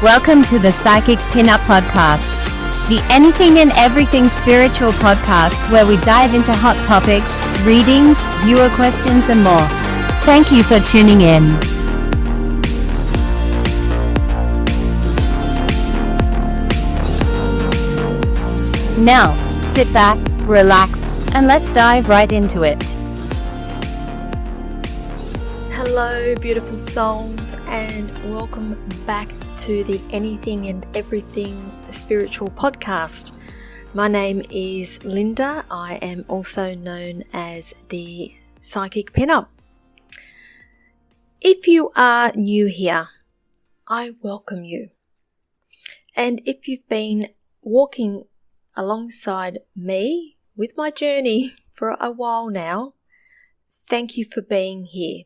Welcome to the Psychic Pinup Podcast, the anything and everything spiritual podcast where we dive into hot topics, readings, viewer questions, and more. Thank you for tuning in. Now, sit back, relax, and let's dive right into it. Hello, beautiful souls, and welcome back to the Anything and Everything Spiritual Podcast. My name is Linda. I am also known as the Psychic Pinup. If you are new here, I welcome you. And if you've been walking alongside me with my journey for a while now, thank you for being here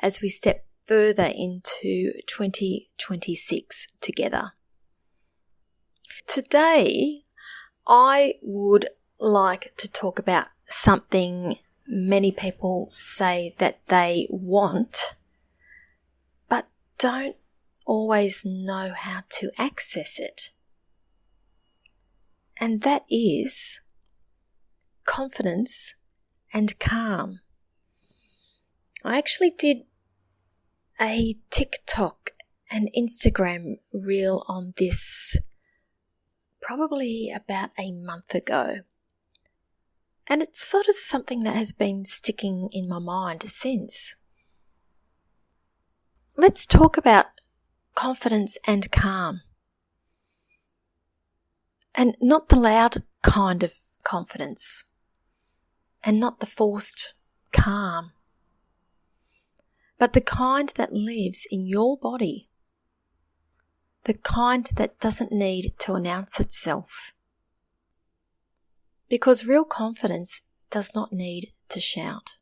as we step further into 2026 together. Today, I would like to talk about something many people say that they want, but don't always know how to access it. And that is confidence and calm. I actually did a TikTok and Instagram reel on this probably about a month ago. And it's sort of something that has been sticking in my mind since. Let's talk about confidence and calm. And not the loud kind of confidence. And not the forced calm. But the kind that lives in your body. The kind that doesn't need to announce itself. Because real confidence does not need to shout.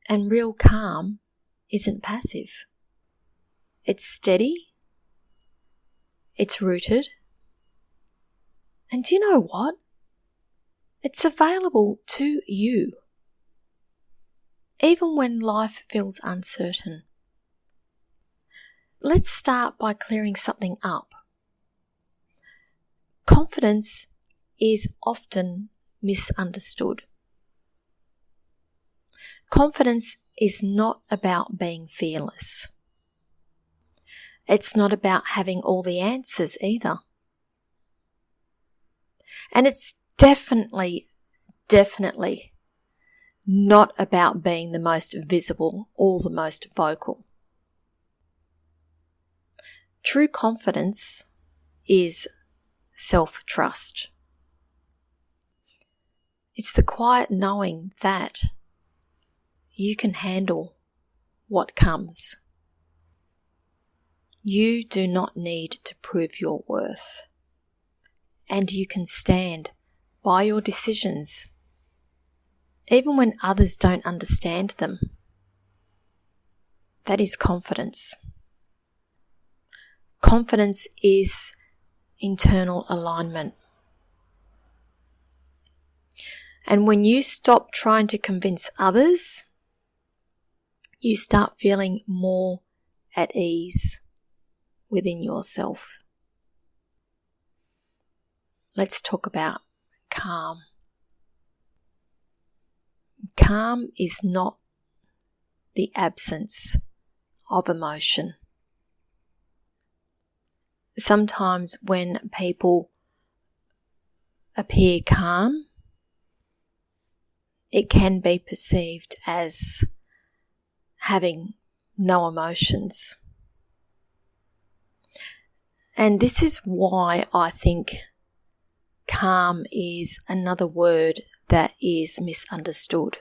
And real calm isn't passive. It's steady. It's rooted. And do you know what? It's available to you. Even when life feels uncertain. Let's start by clearing something up. Confidence is often misunderstood. Confidence is not about being fearless. It's not about having all the answers either. And it's definitely not about being the most visible or the most vocal. True confidence is self-trust. It's the quiet knowing that you can handle what comes. You do not need to prove your worth. And you can stand by your decisions even when others don't understand them. That is confidence. Confidence is internal alignment. And when you stop trying to convince others, you start feeling more at ease within yourself. Let's talk about calm. Calm is not the absence of emotion. Sometimes when people appear calm, it can be perceived as having no emotions. And this is why I think calm is another word that is misunderstood.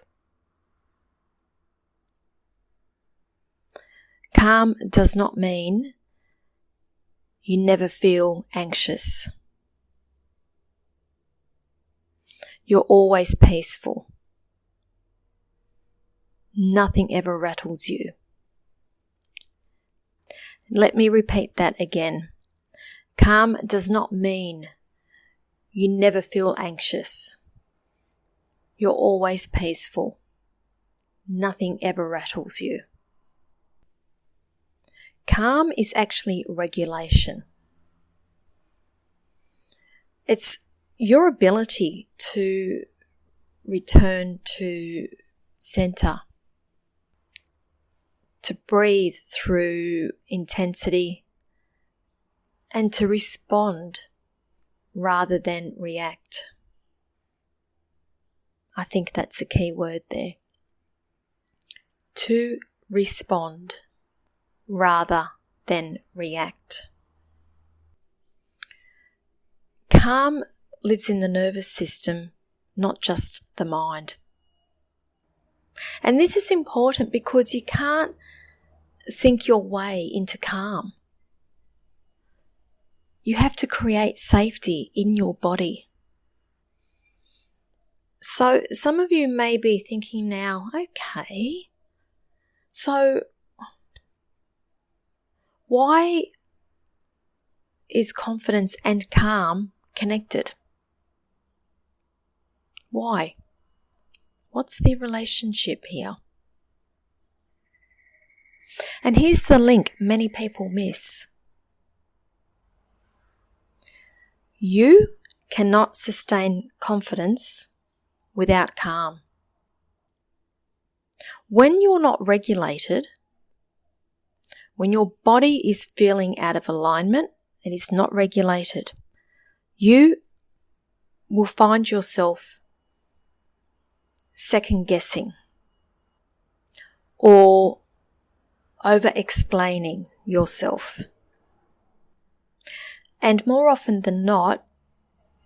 Calm does not mean you never feel anxious. You're always peaceful. Nothing ever rattles you. Let me repeat that again. Calm does not mean you never feel anxious. You're always peaceful. Nothing ever rattles you. Calm is actually regulation. It's your ability to return to center, to breathe through intensity, and to respond rather than react. I think that's a key word there. To respond rather than react. Calm lives in the nervous system, not just the mind. And this is important because you can't think your way into calm. You have to create safety in your body. So some of you may be thinking now, okay, so why is confidence and calm connected? Why? What's the relationship here? And here's the link many people miss. You cannot sustain confidence without calm. When you're not regulated, when your body is feeling out of alignment, it is not regulated, you will find yourself second guessing or over-explaining yourself. And more often than not,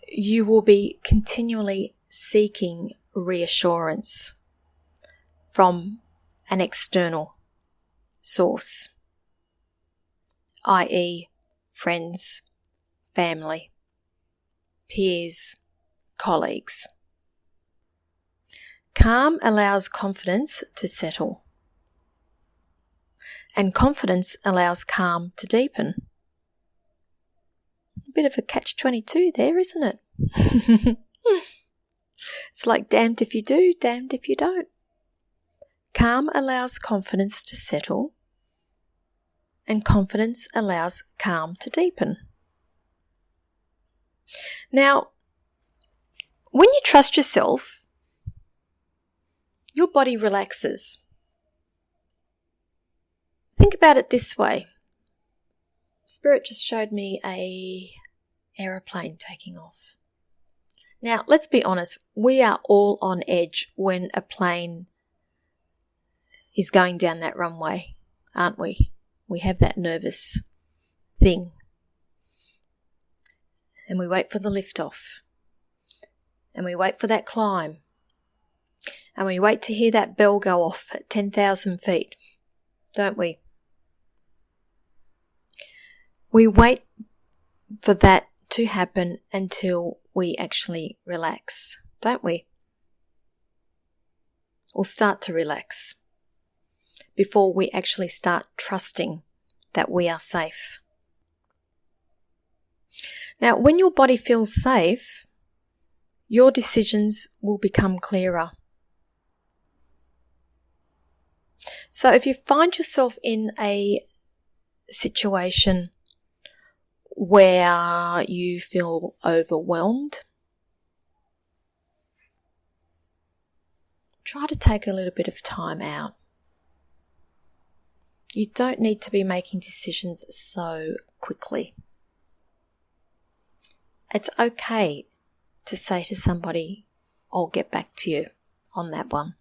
you will be continually seeking reassurance from an external source, i.e., friends, family, peers, colleagues. Calm allows confidence to settle, and confidence allows calm to deepen. A bit of a catch-22 there, isn't it? It's like damned if you do, damned if you don't. Calm allows confidence to settle, and confidence allows calm to deepen. Now, when you trust yourself, your body relaxes. Think about it this way. Spirit just showed me an aeroplane taking off. Now, let's be honest, we are all on edge when a plane is going down that runway, aren't we? We have that nervous thing. And we wait for the lift-off. And we wait for that climb. And we wait to hear that bell go off at 10,000 feet, don't we? We wait for that to happen until we actually relax, don't we? Or start to relax before we actually start trusting that we are safe. Now, when your body feels safe, your decisions will become clearer. So if you find yourself in a situation where you feel overwhelmed, try to take a little bit of time out. You don't need to be making decisions so quickly. It's okay to say to somebody, I'll get back to you on that one.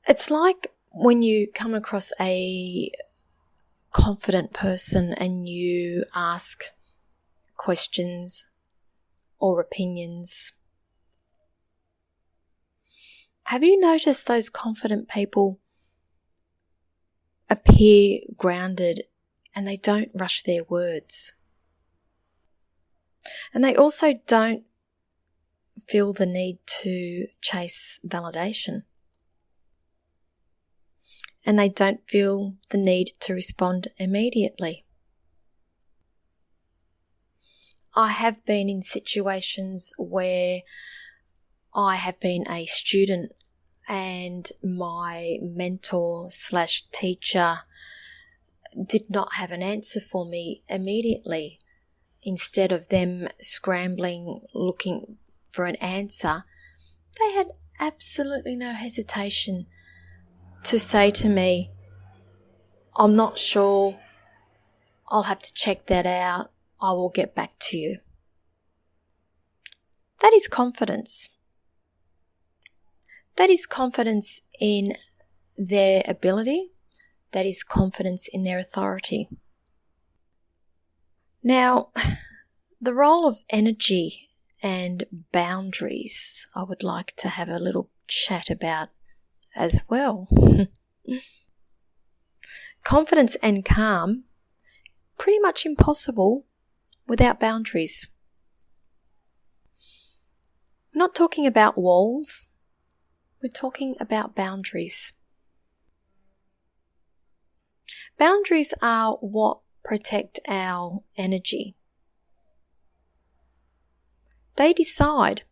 It's like when you come across a confident person and you ask questions or opinions. Have you noticed those confident people appear grounded and they don't rush their words? And they also don't feel the need to chase validation. And they don't feel the need to respond immediately. I have been in situations where I have been a student and my mentor / teacher did not have an answer for me immediately. Instead of them scrambling, looking for an answer, they had absolutely no hesitation to say to me, "I'm not sure, I'll have to check that out, I will get back to you." That is confidence. That is confidence in their ability. That is confidence in their authority. Now, the role of energy and boundaries I would like to have a little chat about as well. Confidence and calm, pretty much impossible without boundaries. We're not talking about walls, we're talking about boundaries. Boundaries are what protect our energy. They decide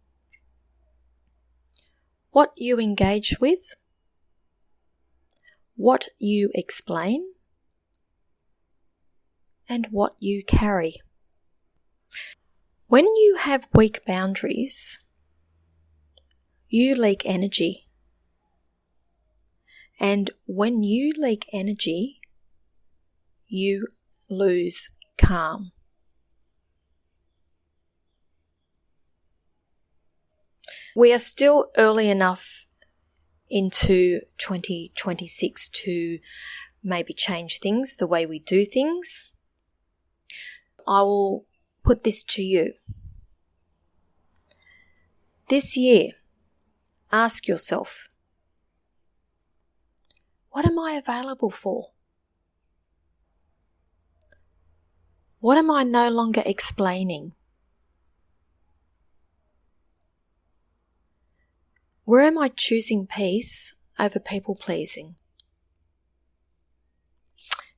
what you engage with, what you explain, and what you carry. When you have weak boundaries, you leak energy. And when you leak energy, you lose calm. We are still early enough into 2026 to maybe change things, the way we do things. I will put this to you. This year, ask yourself, what am I available for? What am I no longer explaining? Where am I choosing peace over people pleasing?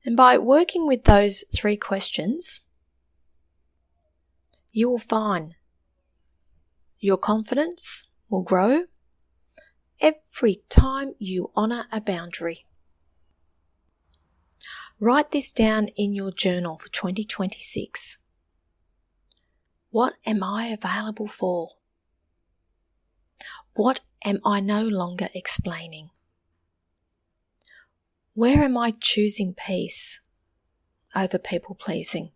And by working with those 3 questions, you will find your confidence will grow every time you honour a boundary. Write this down in your journal for 2026. What am I available for? What am I no longer explaining? Where am I choosing peace over people pleasing?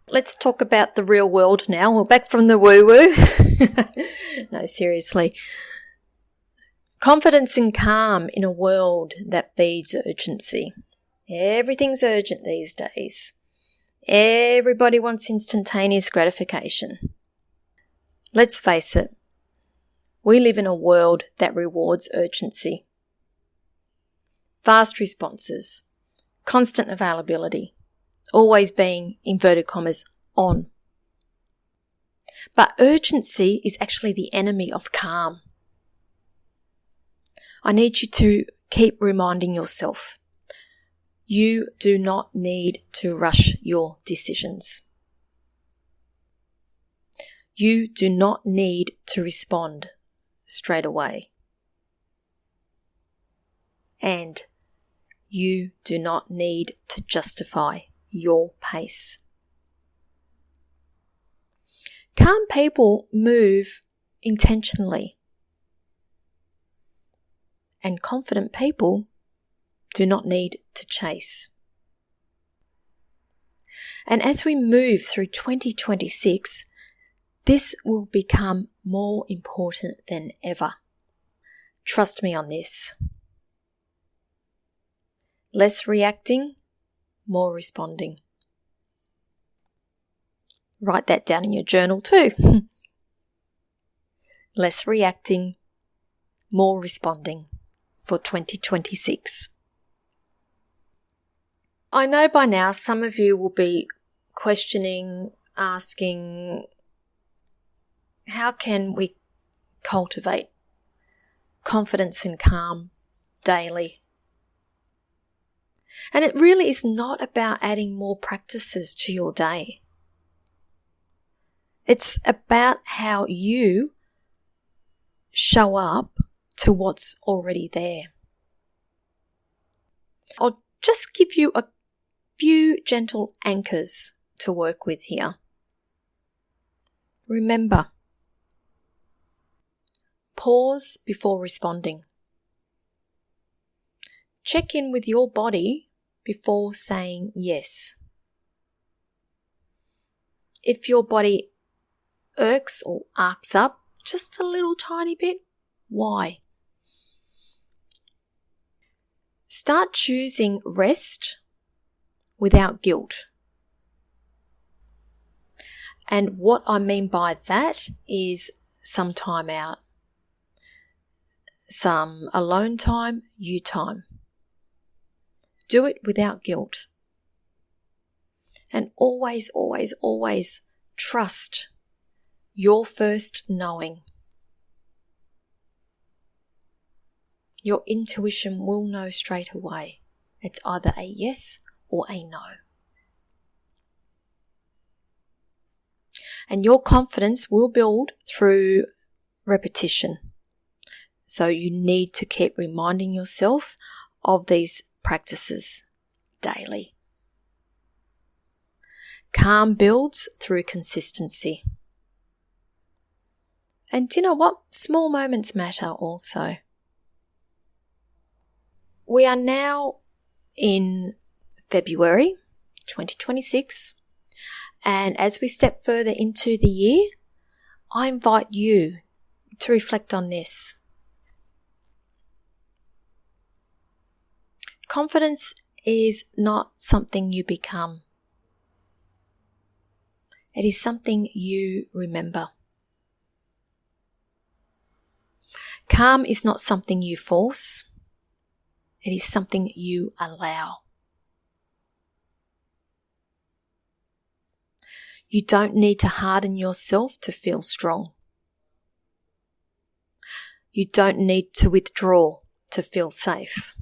Let's talk about the real world now. We're back from the woo-woo. No, seriously. Confidence and calm in a world that feeds urgency. Everything's urgent these days. Everybody wants instantaneous gratification. Let's face it, we live in a world that rewards urgency. Fast responses, constant availability, always being, inverted commas, on. But urgency is actually the enemy of calm. I need you to keep reminding yourself, you do not need to rush your decisions. You do not need to respond straight away. And you do not need to justify your pace. Calm people move intentionally. And confident people do not need to chase. And as we move through 2026, this will become more important than ever. Trust me on this. Less reacting, more responding. Write that down in your journal too. Less reacting, more responding for 2026. I know by now some of you will be questioning, asking, how can we cultivate confidence and calm daily? And it really is not about adding more practices to your day. It's about how you show up to what's already there. I'll just give you a few gentle anchors to work with here. Remember, pause before responding. Check in with your body before saying yes. If your body irks or arcs up just a little tiny bit, why? Start choosing rest without guilt. And what I mean by that is some time out, some alone time, you time. Do it without guilt. And always, always, always trust your first knowing. Your intuition will know straight away. It's either a yes or a no. And your confidence will build through repetition. So you need to keep reminding yourself of these practices daily. Calm builds through consistency. And do you know what? Small moments matter also. We are now in February 2026, and as we step further into the year, I invite you to reflect on this. Confidence is not something you become. It is something you remember. Calm is not something you force. It is something you allow. You don't need to harden yourself to feel strong. You don't need to withdraw to feel safe.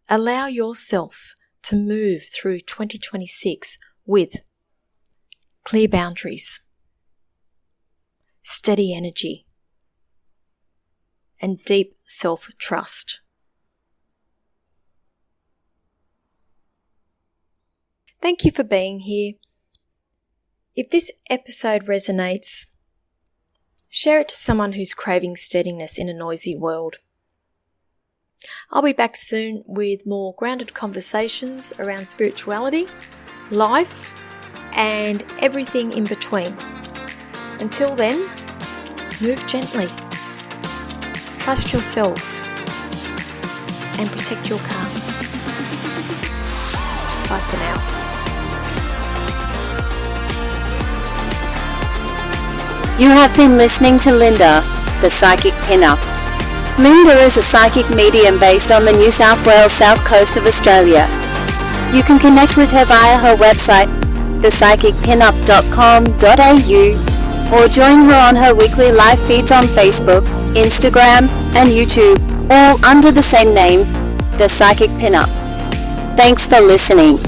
Allow yourself to move through 2026 with clear boundaries, steady energy, and deep self-trust. Thank you for being here. If this episode resonates, share it to someone who's craving steadiness in a noisy world. I'll be back soon with more grounded conversations around spirituality, life, and everything in between. Until then, move gently, trust yourself, and protect your calm. Bye for now. You have been listening to Linda, the Psychic Pinup. Linda is a psychic medium based on the New South Wales south coast of Australia. You can connect with her via her website, thepsychicpinup.com.au, or join her on her weekly live feeds on Facebook, Instagram, and YouTube, all under the same name, The Psychic Pinup. Thanks for listening.